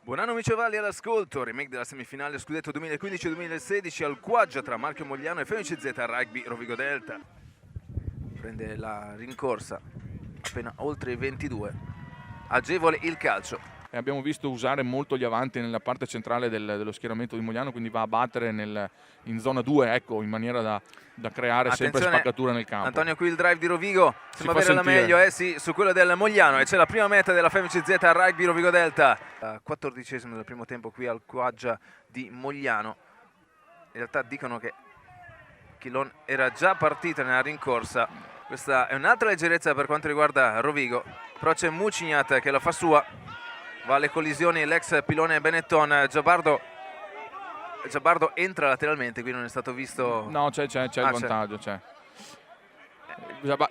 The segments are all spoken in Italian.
Buon anno amici Valli all'ascolto, remake della semifinale scudetto 2015-2016 al Quaggia tra Marchio Mogliano e FMCZ Rugby Rovigo Delta. Prende la rincorsa appena oltre i 22, agevole il calcio. E abbiamo visto usare molto gli avanti nella parte centrale dello schieramento di Mogliano, quindi va a battere in zona 2, ecco, in maniera da creare sempre spaccatura nel campo. Antonio, qui il drive di Rovigo, sembra avere la meglio, sì, su quello del Mogliano, e c'è la prima meta della FMCZ Rugby Rovigo Delta. 14esimo del primo tempo qui al Quaggia di Mogliano. In realtà dicono che Chillon era già partita nella rincorsa. Questa è un'altra leggerezza per quanto riguarda Rovigo, però c'è Mucignat che la fa sua. Va alle collisioni l'ex pilone Benetton. Giabardo entra lateralmente, qui non è stato visto. No, c'è il vantaggio, c'è.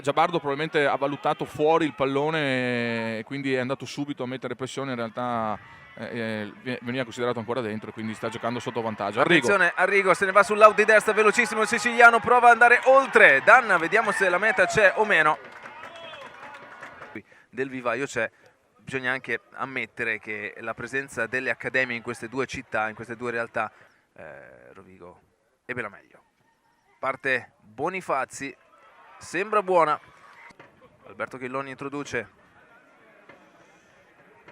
Giabardo probabilmente ha valutato fuori il pallone e quindi è andato subito a mettere pressione. In realtà veniva considerato ancora dentro, quindi sta giocando sotto vantaggio. Attenzione, Arrigo se ne va sull'out di destra, velocissimo il siciliano, prova ad andare oltre. Danna, vediamo se la meta c'è o meno. Del vivaio c'è. Bisogna anche ammettere che la presenza delle accademie in queste due città, in queste due realtà, Rovigo ebbe la meglio. Parte Bonifazzi, sembra buona. Alberto Chilloni introduce.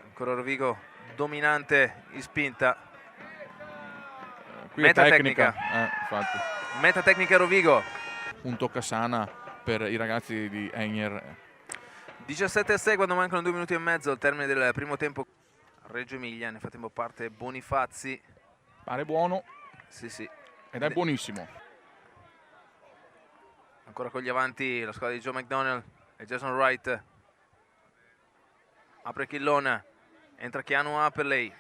Ancora Rovigo dominante in spinta. Qui meta tecnica. Meta tecnica Rovigo. Un toccasana per i ragazzi di Egner. 17-6 quando mancano 2 minuti e mezzo al termine del primo tempo. Reggio Emilia, nel frattempo parte Bonifazzi. Pare buono. Sì. Ed è buonissimo. Ancora con gli avanti la squadra di Joe McDonnell e Jason Wright. Apre Chillon, entra Keanu Apperley.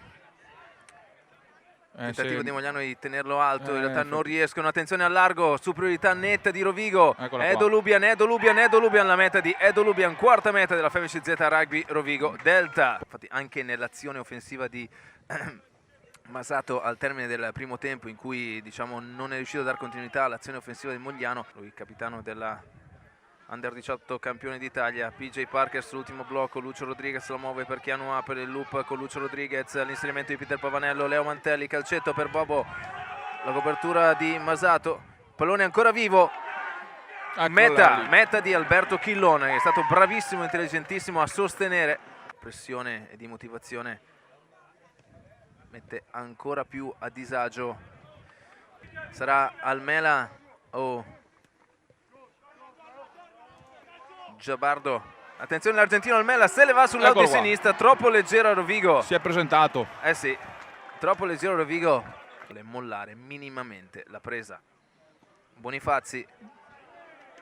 Tentativo di Mogliano di tenerlo alto, in realtà non riescono. Attenzione al largo, superiorità netta di Rovigo. Edo Lubian, la meta di Edo Lubian, quarta meta della FMCZ Rugby Rovigo Delta. Infatti anche nell'azione offensiva di Masato al termine del primo tempo, in cui diciamo non è riuscito a dare continuità all'azione offensiva di Mogliano, lui capitano della Under 18 campione d'Italia. PJ Parker sull'ultimo blocco, Lucio Rodriguez la muove per Keanu per il loop con Lucio Rodriguez, l'inserimento di Peter Pavanello, Leo Mantelli, calcetto per Bobo, la copertura di Masato, pallone ancora vivo, meta di Alberto Chillon, che è stato bravissimo, intelligentissimo a sostenere. Pressione e di motivazione mette ancora più a disagio. Sarà Almela o Giabardo. Attenzione l'argentino Almela, se le va sul lato di sinistra, troppo leggero Rovigo. Si è presentato. Sì, troppo leggero Rovigo. Vuole mollare minimamente la presa. Bonifazzi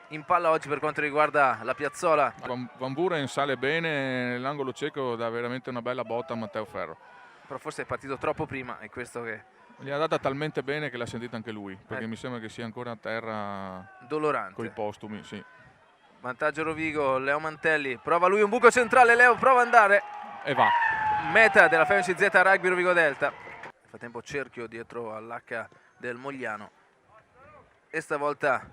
in palla oggi per quanto riguarda la piazzola. Van Buren sale bene nell'angolo cieco, dà veramente una bella botta a Matteo Ferro. Però forse è partito troppo prima, è questo che... Gli ha data talmente bene che l'ha sentita anche lui, perché mi sembra che sia ancora a terra dolorante. Coi postumi, sì. Vantaggio Rovigo, Leo Mantelli, prova lui un buco centrale, Leo prova ad andare. E va. Meta della FMCZ Rugby Rovigo Delta. Nel frattempo cerchio dietro all'H del Mogliano. E stavolta